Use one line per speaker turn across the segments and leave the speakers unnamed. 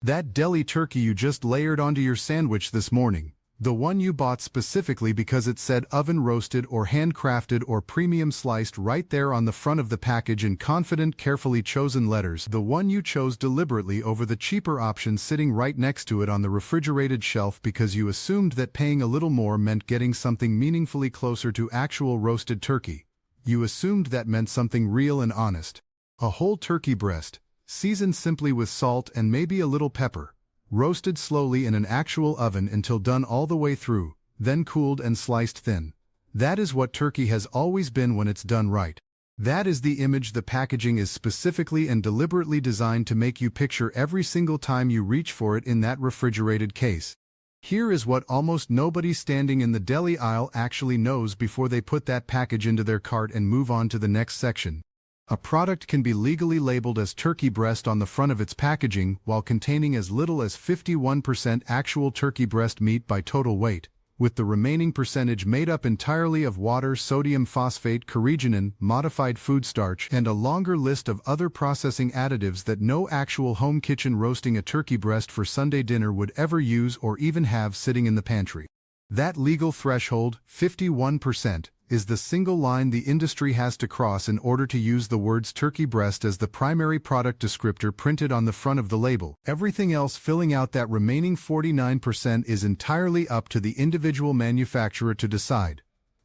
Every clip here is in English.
That deli turkey you just layered onto your sandwich this morning. The one you bought specifically because it said oven roasted or handcrafted or premium sliced right there on the front of the package in confident, carefully chosen letters. The one you chose deliberately over the cheaper option sitting right next to it on the refrigerated shelf because you assumed that paying a little more meant getting something meaningfully closer to actual roasted turkey. You assumed that meant something real and honest. A whole turkey breast, seasoned simply with salt and maybe a little pepper. Roasted slowly in an actual oven until done all the way through, then cooled and sliced thin. That is what turkey has always been when it's done right. That is the image the packaging is specifically and deliberately designed to make you picture every single time you reach for it in that refrigerated case. Here is what almost nobody standing in the deli aisle actually knows before they put that package into their cart and move on to the next section. A product can be legally labeled as turkey breast on the front of its packaging while containing as little as 51% actual turkey breast meat by total weight, with the remaining percentage made up entirely of water, sodium phosphate, carrageenan, modified food starch, and a longer list of other processing additives that no actual home kitchen roasting a turkey breast for Sunday dinner would ever use or even have sitting in the pantry. That legal threshold, 51%, is the single line the industry has to cross in order to use the words turkey breast as the primary product descriptor printed on the front of the label. Everything else filling out that remaining 49% is entirely up to the individual manufacturer to decide,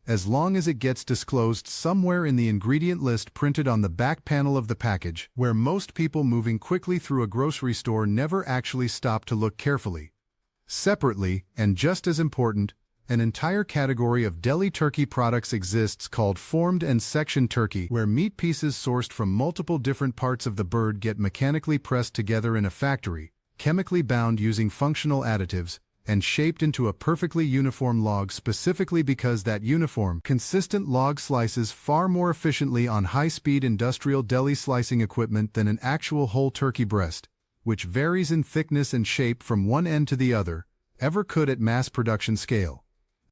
as long as it gets disclosed somewhere in the ingredient list printed on the back panel of the package, where most people moving quickly through a grocery store never actually stop to look carefully. Separately, and just as important, an entire category of deli turkey products exists called formed and sectioned turkey, where meat pieces sourced from multiple different parts of the bird get mechanically pressed together in a factory, chemically bound using functional additives, and shaped into a perfectly uniform log specifically because that uniform, consistent log slices far more efficiently on high-speed industrial deli slicing equipment than an actual whole turkey breast, which varies in thickness and shape from one end to the other, ever could at mass production scale.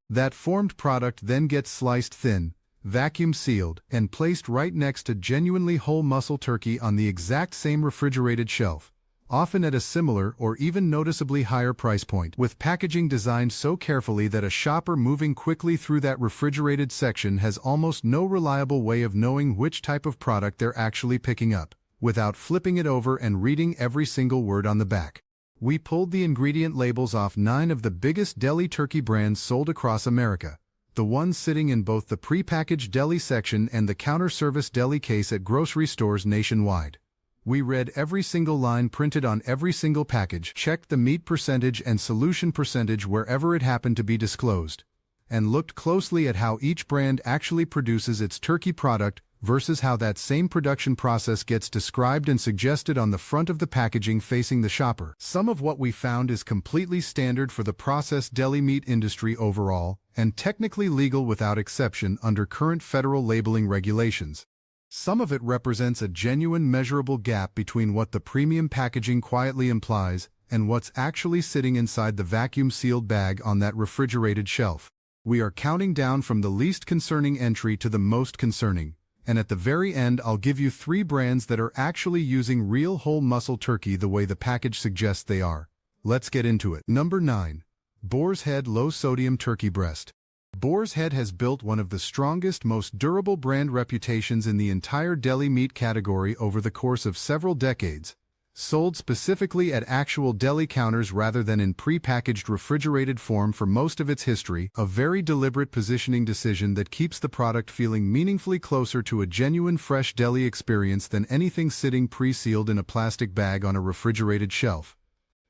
That formed product then gets sliced thin, vacuum sealed, and placed right next to genuinely whole muscle turkey on the exact same refrigerated shelf, often at a similar or even noticeably higher price point, with packaging designed so carefully that a shopper moving quickly through that refrigerated section has almost no reliable way of knowing which type of product they're actually picking up, without flipping it over and reading every single word on the back. We pulled the ingredient labels off 9 of the biggest deli turkey brands sold across America, the ones sitting in both the prepackaged deli section and the counter-service deli case at grocery stores nationwide. We read every single line printed on every single package, checked the meat percentage and solution percentage wherever it happened to be disclosed, and looked closely at how each brand actually produces its turkey product versus how that same production process gets described and suggested on the front of the packaging facing the shopper. Some of what we found is completely standard for the processed deli meat industry overall, and technically legal without exception under current federal labeling regulations. Some of it represents a genuine measurable gap between what the premium packaging quietly implies and what's actually sitting inside the vacuum-sealed bag on that refrigerated shelf. We are counting down from the least concerning entry to the most concerning. And at the very end I'll give you 3 brands that are actually using real whole muscle turkey the way the package suggests they are. Let's get into it. Number 9. Boar's Head Low Sodium Turkey Breast. Boar's Head has built one of the strongest, most durable brand reputations in the entire deli meat category over the course of several decades. Sold specifically at actual deli counters rather than in pre-packaged refrigerated form for most of its history, a very deliberate positioning decision that keeps the product feeling meaningfully closer to a genuine fresh deli experience than anything sitting pre-sealed in a plastic bag on a refrigerated shelf.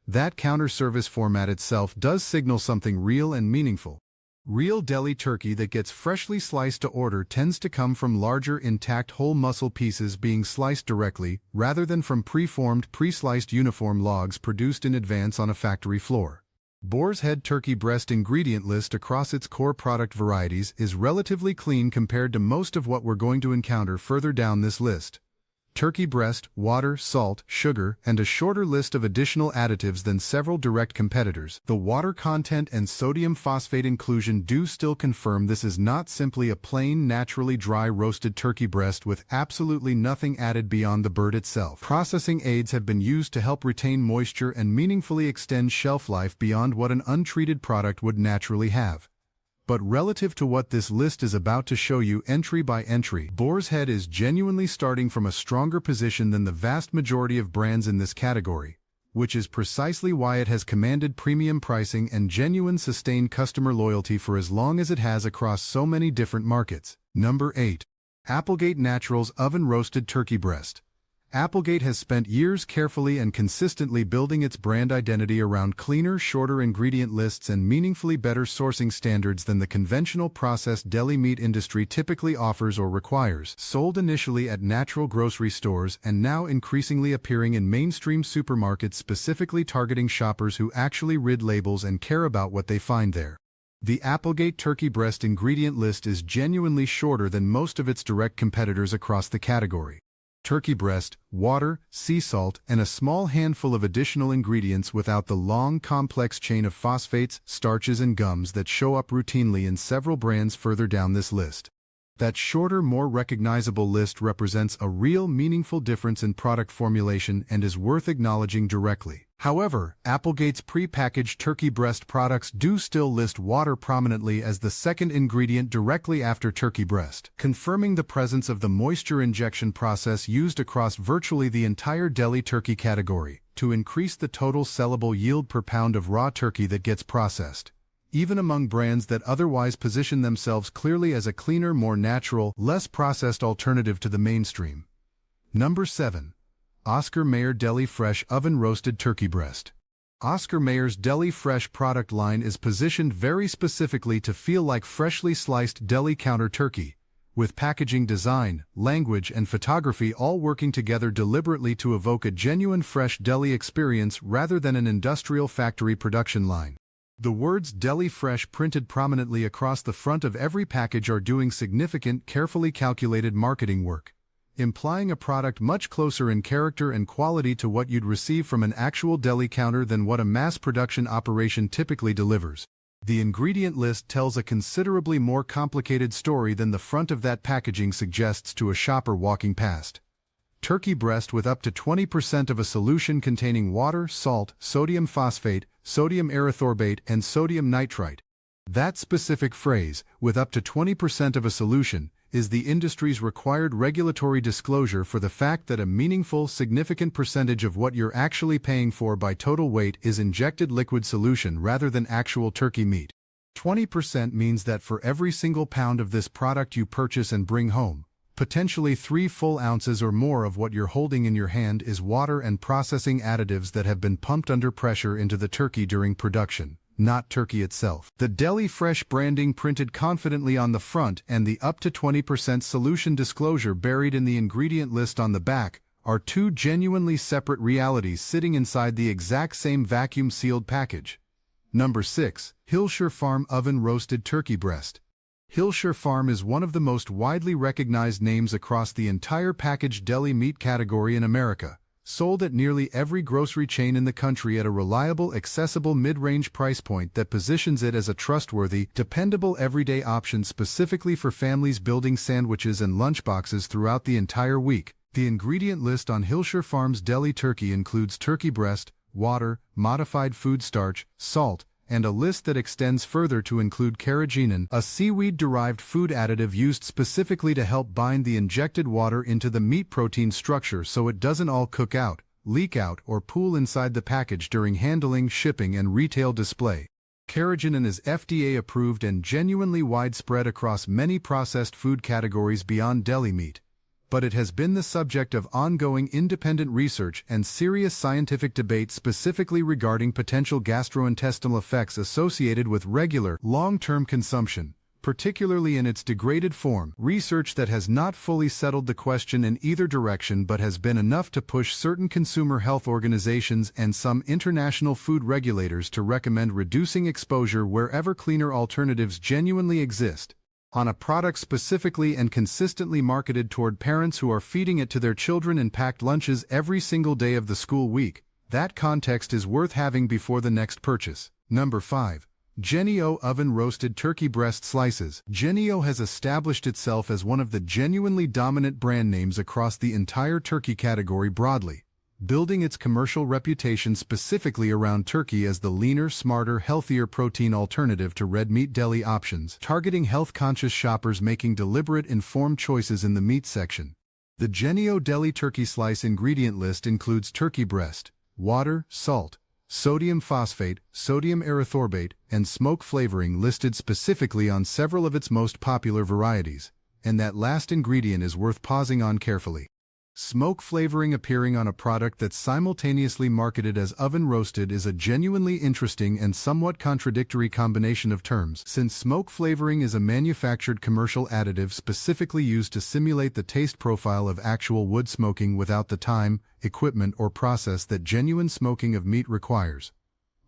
That counter service format itself does signal something real and meaningful. Real deli turkey that gets freshly sliced to order tends to come from larger, intact whole muscle pieces being sliced directly, rather than from pre-formed, pre-sliced uniform logs produced in advance on a factory floor. Boar's Head turkey breast ingredient list across its core product varieties is relatively clean compared to most of what we're going to encounter further down this list. turkey breast, water, salt, sugar, and a shorter list of additional additives than several direct competitors. The water content and sodium phosphate inclusion do still confirm this is not simply a plain, naturally dry roasted turkey breast with absolutely nothing added beyond the bird itself. Processing aids have been used to help retain moisture and meaningfully extend shelf life beyond what an untreated product would naturally have. But relative to what this list is about to show you entry by entry, Boar's Head is genuinely starting from a stronger position than the vast majority of brands in this category, which is precisely why it has commanded premium pricing and genuine sustained customer loyalty for as long as it has across so many different markets. Number 8. Applegate Naturals Oven Roasted Turkey Breast. Applegate has spent years carefully and consistently building its brand identity around cleaner, shorter ingredient lists and meaningfully better sourcing standards than the conventional processed deli meat industry typically offers or requires. Sold initially at natural grocery stores and now increasingly appearing in mainstream supermarkets specifically targeting shoppers who actually read labels and care about what they find there. The Applegate turkey breast ingredient list is genuinely shorter than most of its direct competitors across the category. Turkey breast, water, sea salt, and a small handful of additional ingredients without the long, complex chain of phosphates, starches, and gums that show up routinely in several brands further down this list. That shorter, more recognizable list represents a real, meaningful difference in product formulation and is worth acknowledging directly. However, Applegate's pre-packaged turkey breast products do still list water prominently as the second ingredient directly after turkey breast, confirming the presence of the moisture injection process used across virtually the entire deli turkey category to increase the total sellable yield per pound of raw turkey that gets processed, even among brands that otherwise position themselves clearly as a cleaner, more natural, less processed alternative to the mainstream. Number 7. Oscar Mayer Deli Fresh Oven Roasted Turkey Breast. Oscar Mayer's Deli Fresh product line is positioned very specifically to feel like freshly sliced deli counter turkey, with packaging design, language, and photography all working together deliberately to evoke a genuine fresh deli experience rather than an industrial factory production line. The words Deli Fresh printed prominently across the front of every package are doing significant, carefully calculated marketing work, implying a product much closer in character and quality to what you'd receive from an actual deli counter than what a mass production operation typically delivers. The ingredient list tells a considerably more complicated story than the front of that packaging suggests to a shopper walking past. Turkey breast with up to 20% of a solution containing water, salt, sodium phosphate, sodium erythorbate, and sodium nitrite. That specific phrase, with up to 20% of a solution, is the industry's required regulatory disclosure for the fact that a meaningful, significant percentage of what you're actually paying for by total weight is injected liquid solution rather than actual turkey meat. 20% means that for every single pound of this product you purchase and bring home, potentially 3 full ounces or more of what you're holding in your hand is water and processing additives that have been pumped under pressure into the turkey during production, not turkey itself. The Deli Fresh branding printed confidently on the front and the up to 20% solution disclosure buried in the ingredient list on the back are two genuinely separate realities sitting inside the exact same vacuum-sealed package. Number 6. Hillshire Farm Oven Roasted Turkey Breast. Hillshire Farm is one of the most widely recognized names across the entire packaged deli meat category in America, sold at nearly every grocery chain in the country at a reliable, accessible mid-range price point that positions it as a trustworthy, dependable everyday option specifically for families building sandwiches and lunchboxes throughout the entire week. The ingredient list on Hillshire Farm's deli turkey includes turkey breast, water, modified food starch, salt, and a list that extends further to include carrageenan, a seaweed-derived food additive used specifically to help bind the injected water into the meat protein structure so it doesn't all cook out, leak out, or pool inside the package during handling, shipping, and retail display. Carrageenan is FDA-approved and genuinely widespread across many processed food categories beyond deli meat, but it has been the subject of ongoing independent research and serious scientific debate specifically regarding potential gastrointestinal effects associated with regular, long-term consumption, particularly in its degraded form. Research that has not fully settled the question in either direction but has been enough to push certain consumer health organizations and some international food regulators to recommend reducing exposure wherever cleaner alternatives genuinely exist. on a product specifically and consistently marketed toward parents who are feeding it to their children in packed lunches every single day of the school week, that context is worth having before the next purchase. Number 5. Jennie-O oven-roasted turkey breast slices. Jennie-O has established itself as one of the genuinely dominant brand names across the entire turkey category broadly, building its commercial reputation specifically around turkey as the leaner, smarter, healthier protein alternative to red meat deli options, targeting health-conscious shoppers making deliberate, informed choices in the meat section. The Jennie-O Deli turkey slice ingredient list includes turkey breast, water, salt, sodium phosphate, sodium erythorbate, and smoke flavoring listed specifically on several of its most popular varieties, and that last ingredient is worth pausing on carefully. Smoke flavoring appearing on a product that's simultaneously marketed as oven-roasted is a genuinely interesting and somewhat contradictory combination of terms, since smoke flavoring is a manufactured commercial additive specifically used to simulate the taste profile of actual wood smoking without the time, equipment, or process that genuine smoking of meat requires.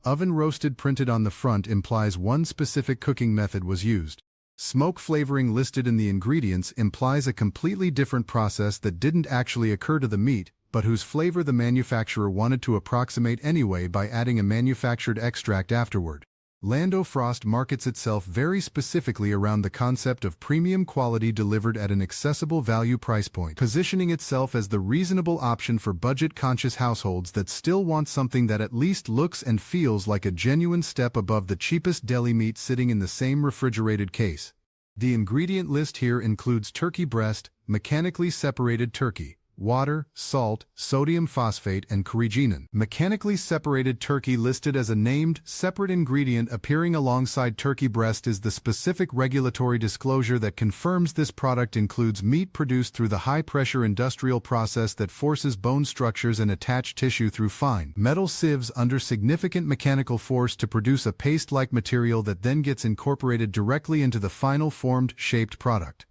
Oven-roasted printed on the front implies one specific cooking method was used. Smoke flavoring listed in the ingredients implies a completely different process that didn't actually occur to the meat, but whose flavor the manufacturer wanted to approximate anyway by adding a manufactured extract afterward. Lando Frost markets itself very specifically around the concept of premium quality delivered at an accessible value price point, positioning itself as the reasonable option for budget-conscious households that still want something that at least looks and feels like a genuine step above the cheapest deli meat sitting in the same refrigerated case. The ingredient list here includes turkey breast, mechanically separated turkey, water, salt, sodium phosphate, and carrageenan. Mechanically separated turkey listed as a named, separate ingredient appearing alongside turkey breast is the specific regulatory disclosure that confirms this product includes meat produced through the high-pressure industrial process that forces bone structures and attached tissue through fine metal sieves under significant mechanical force to produce a paste-like material that then gets incorporated directly into the final formed, shaped product.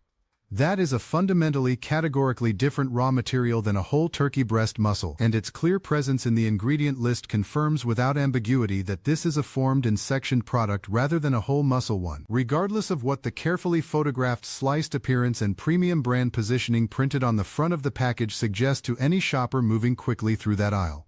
That is a fundamentally categorically different raw material than a whole turkey breast muscle, and its clear presence in the ingredient list confirms without ambiguity that this is a formed and sectioned product rather than a whole muscle one, regardless of what the carefully photographed sliced appearance and premium brand positioning printed on the front of the package suggest to any shopper moving quickly through that aisle.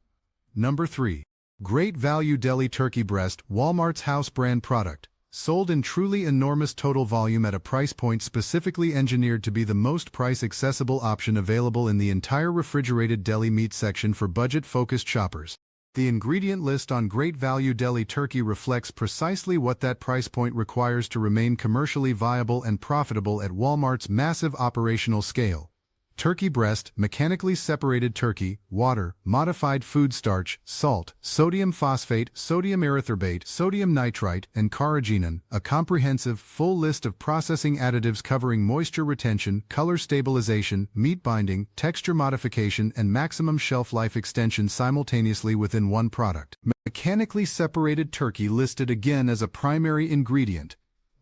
Number 3. Great Value Deli Turkey Breast, Walmart's house brand product. Sold in truly enormous total volume at a price point specifically engineered to be the most price-accessible option available in the entire refrigerated deli meat section for budget-focused shoppers. The ingredient list on Great Value Deli Turkey reflects precisely what that price point requires to remain commercially viable and profitable at Walmart's massive operational scale. Turkey breast, mechanically separated turkey, water, modified food starch, salt, sodium phosphate, sodium erythorbate, sodium nitrite, and carrageenan, a comprehensive, full list of processing additives covering moisture retention, color stabilization, meat binding, texture modification, and maximum shelf life extension simultaneously within one product. Mechanically separated turkey listed again as a primary ingredient,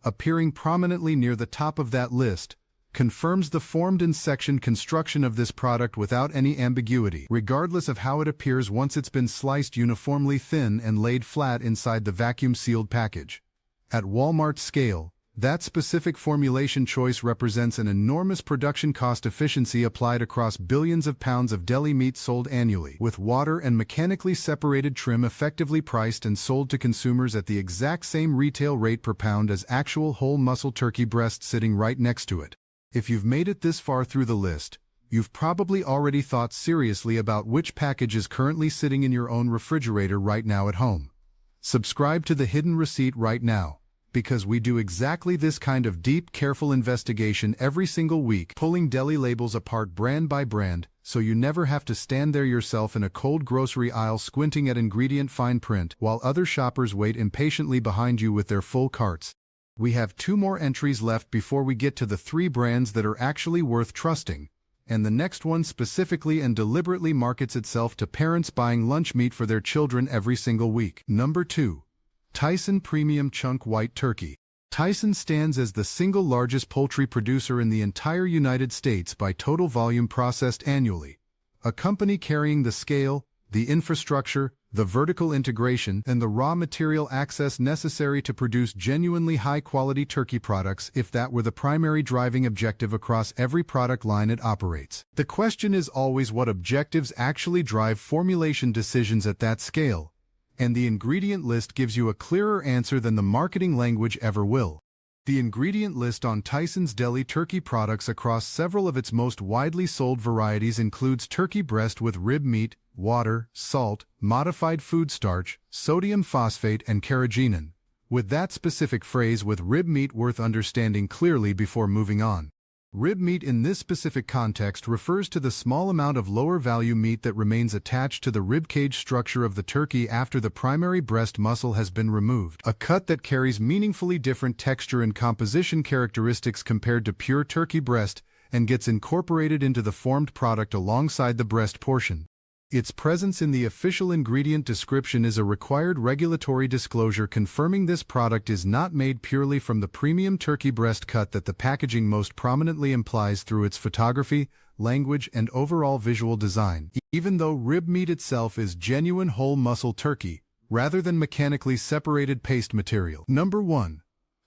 appearing prominently near the top of that list, confirms the formed and sectioned construction of this product without any ambiguity, regardless of how it appears once it's been sliced uniformly thin and laid flat inside the vacuum-sealed package. At Walmart's scale, that specific formulation choice represents an enormous production cost efficiency applied across billions of pounds of deli meat sold annually, with water and mechanically separated trim effectively priced and sold to consumers at the exact same retail rate per pound as actual whole muscle turkey breast sitting right next to it. If you've made it this far through the list, you've probably already thought seriously about which package is currently sitting in your own refrigerator right now at home. Subscribe to the Hidden Receipt right now, because we do exactly this kind of deep, careful investigation every single week, pulling deli labels apart brand by brand, so you never have to stand there yourself in a cold grocery aisle squinting at ingredient fine print while other shoppers wait impatiently behind you with their full carts. We have 2 more entries left before we get to the 3 brands that are actually worth trusting, and the next one specifically and deliberately markets itself to parents buying lunch meat for their children every single week. Number 2. Tyson Premium Chunk White Turkey. Tyson stands as the single largest poultry producer in the entire United States by total volume processed annually, a company carrying the scale, the infrastructure, the vertical integration, and the raw material access necessary to produce genuinely high-quality turkey products if that were the primary driving objective across every product line it operates. The question is always what objectives actually drive formulation decisions at that scale, and the ingredient list gives you a clearer answer than the marketing language ever will. The ingredient list on Tyson's Deli turkey products across several of its most widely sold varieties includes turkey breast with rib meat, water, salt, modified food starch, sodium phosphate, and carrageenan, with that specific phrase with rib meat worth understanding clearly before moving on. Rib meat in this specific context refers to the small amount of lower-value meat that remains attached to the ribcage structure of the turkey after the primary breast muscle has been removed, a cut that carries meaningfully different texture and composition characteristics compared to pure turkey breast and gets incorporated into the formed product alongside the breast portion. Its presence in the official ingredient description is a required regulatory disclosure confirming this product is not made purely from the premium turkey breast cut that the packaging most prominently implies through its photography, language, and overall visual design, even though rib meat itself is genuine whole muscle turkey, rather than mechanically separated paste material. Number 1.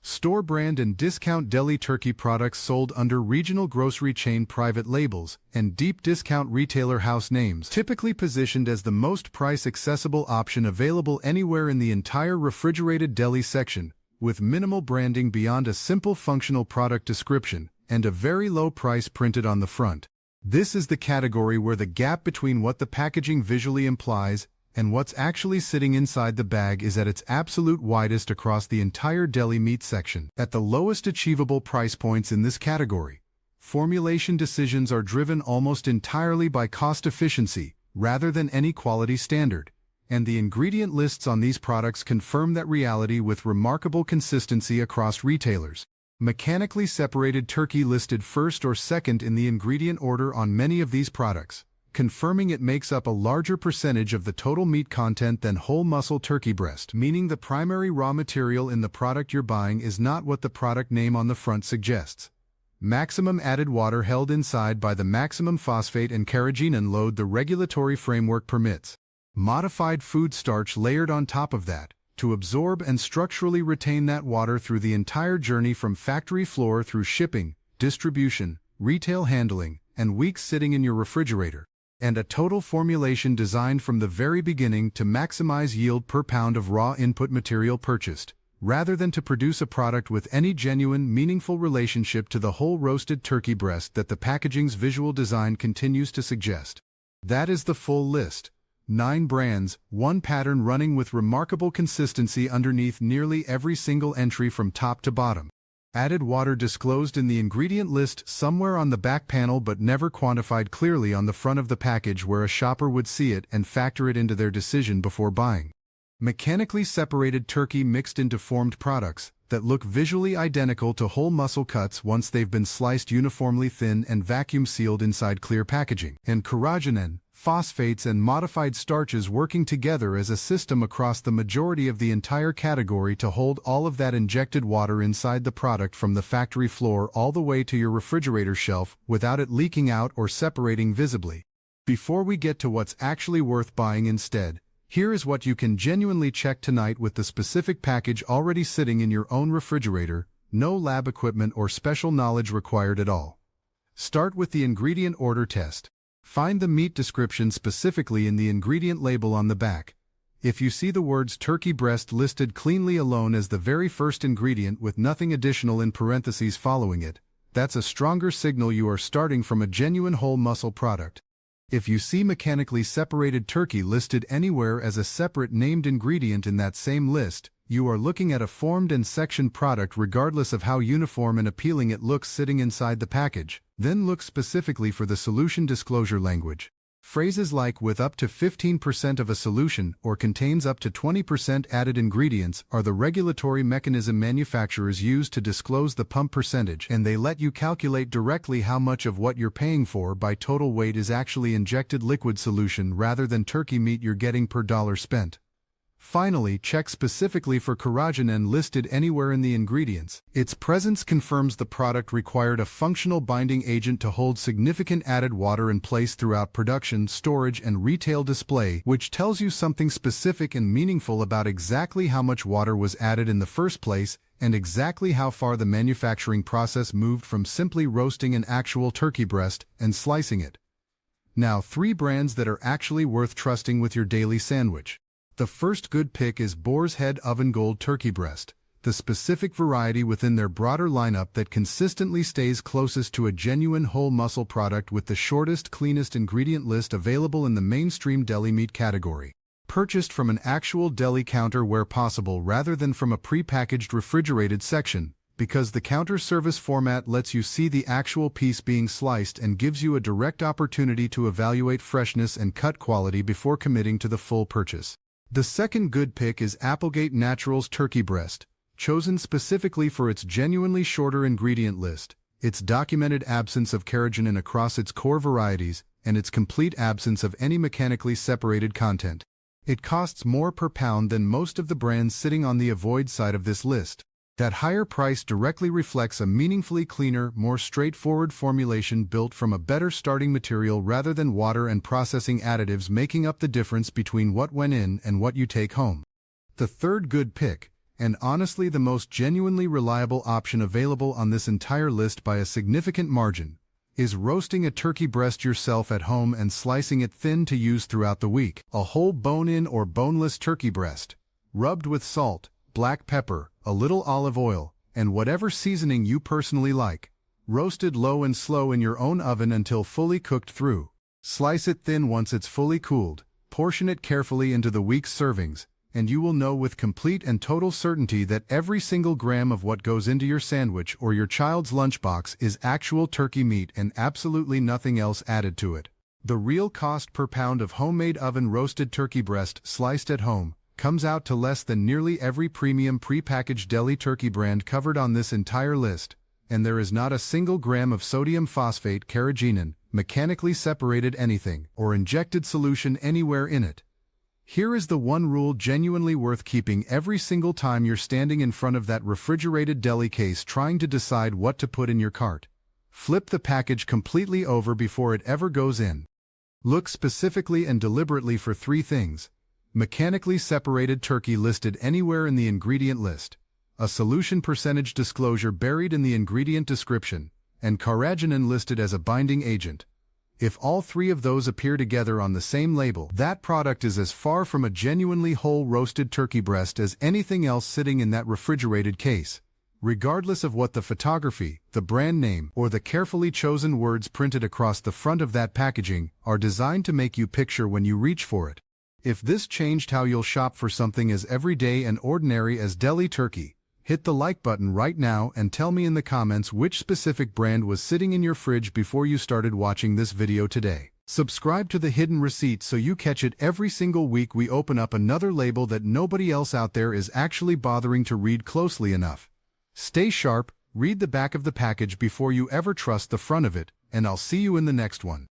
Store brand and discount deli turkey products sold under regional grocery chain private labels and deep discount retailer house names, typically positioned as the most price-accessible option available anywhere in the entire refrigerated deli section, with minimal branding beyond a simple functional product description and a very low price printed on the front. This is the category where the gap between what the packaging visually implies and what's actually sitting inside the bag is at its absolute widest across the entire deli meat section. At the lowest achievable price points in this category, formulation decisions are driven almost entirely by cost efficiency rather than any quality standard, and the ingredient lists on these products confirm that reality with remarkable consistency across retailers. Mechanically separated turkey listed first or second in the ingredient order on many of these products, confirming it makes up a larger percentage of the total meat content than whole muscle turkey breast, meaning the primary raw material in the product you're buying is not what the product name on the front suggests. Maximum added water held inside by the maximum phosphate and carrageenan load the regulatory framework permits. Modified food starch layered on top of that, to absorb and structurally retain that water through the entire journey from factory floor through shipping, distribution, retail handling, and weeks sitting in your refrigerator. And a total formulation designed from the very beginning to maximize yield per pound of raw input material purchased, rather than to produce a product with any genuine, meaningful relationship to the whole roasted turkey breast that the packaging's visual design continues to suggest. That is the full list. 9 brands, 1 pattern running with remarkable consistency underneath nearly every single entry from top to bottom. Added water disclosed in the ingredient list somewhere on the back panel but never quantified clearly on the front of the package where a shopper would see it and factor it into their decision before buying. Mechanically separated turkey mixed into formed products that look visually identical to whole muscle cuts once they've been sliced uniformly thin and vacuum sealed inside clear packaging. And carrageenan, phosphates, and modified starches working together as a system across the majority of the entire category to hold all of that injected water inside the product from the factory floor all the way to your refrigerator shelf without it leaking out or separating visibly. Before we get to what's actually worth buying instead, here is what you can genuinely check tonight with the specific package already sitting in your own refrigerator, no lab equipment or special knowledge required at all. Start with the ingredient order test. Find the meat description specifically in the ingredient label on the back. If you see the words turkey breast listed cleanly alone as the very first ingredient with nothing additional in parentheses following it, that's a stronger signal you are starting from a genuine whole muscle product. If you see mechanically separated turkey listed anywhere as a separate named ingredient in that same list, you are looking at a formed and sectioned product regardless of how uniform and appealing it looks sitting inside the package. Then look specifically for the solution disclosure language. Phrases like with up to 15% of a solution or contains up to 20% added ingredients are the regulatory mechanism manufacturers use to disclose the pump percentage, and they let you calculate directly how much of what you're paying for by total weight is actually injected liquid solution rather than turkey meat you're getting per dollar spent. Finally, check specifically for carrageenan listed anywhere in the ingredients. Its presence confirms the product required a functional binding agent to hold significant added water in place throughout production, storage, and retail display, which tells you something specific and meaningful about exactly how much water was added in the first place and exactly how far the manufacturing process moved from simply roasting an actual turkey breast and slicing it. Now, 3 brands that are actually worth trusting with your daily sandwich. The first good pick is Boar's Head Oven Gold Turkey Breast, the specific variety within their broader lineup that consistently stays closest to a genuine whole muscle product with the shortest, cleanest ingredient list available in the mainstream deli meat category. Purchased from an actual deli counter where possible rather than from a pre-packaged refrigerated section, because the counter service format lets you see the actual piece being sliced and gives you a direct opportunity to evaluate freshness and cut quality before committing to the full purchase. The second good pick is Applegate Naturals Turkey Breast, chosen specifically for its genuinely shorter ingredient list, its documented absence of carrageenan across its core varieties, and its complete absence of any mechanically separated content. It costs more per pound than most of the brands sitting on the avoid side of this list. That higher price directly reflects a meaningfully cleaner, more straightforward formulation built from a better starting material rather than water and processing additives making up the difference between what went in and what you take home. The third good pick, and honestly the most genuinely reliable option available on this entire list by a significant margin, is roasting a turkey breast yourself at home and slicing it thin to use throughout the week. A whole bone-in or boneless turkey breast, rubbed with salt, black pepper, a little olive oil, and whatever seasoning you personally like. Roasted low and slow in your own oven until fully cooked through. Slice it thin once it's fully cooled, portion it carefully into the week's servings, and you will know with complete and total certainty that every single gram of what goes into your sandwich or your child's lunchbox is actual turkey meat and absolutely nothing else added to it. The real cost per pound of homemade oven-roasted turkey breast sliced at home comes out to less than nearly every premium pre-packaged deli turkey brand covered on this entire list, and there is not a single gram of sodium phosphate, carrageenan, mechanically separated anything, or injected solution anywhere in it. Here is the one rule genuinely worth keeping every single time you're standing in front of that refrigerated deli case trying to decide what to put in your cart. Flip the package completely over before it ever goes in. Look specifically and deliberately for 3 things. Mechanically separated turkey listed anywhere in the ingredient list, a solution percentage disclosure buried in the ingredient description, and carrageenan listed as a binding agent. If all 3 of those appear together on the same label, that product is as far from a genuinely whole roasted turkey breast as anything else sitting in that refrigerated case. Regardless of what the photography, the brand name, or the carefully chosen words printed across the front of that packaging are designed to make you picture when you reach for it. If this changed how you'll shop for something as everyday and ordinary as deli turkey, hit the like button right now and tell me in the comments which specific brand was sitting in your fridge before you started watching this video today. Subscribe to the Hidden Receipt so you catch it every single week we open up another label that nobody else out there is actually bothering to read closely enough. Stay sharp, read the back of the package before you ever trust the front of it, and I'll see you in the next one.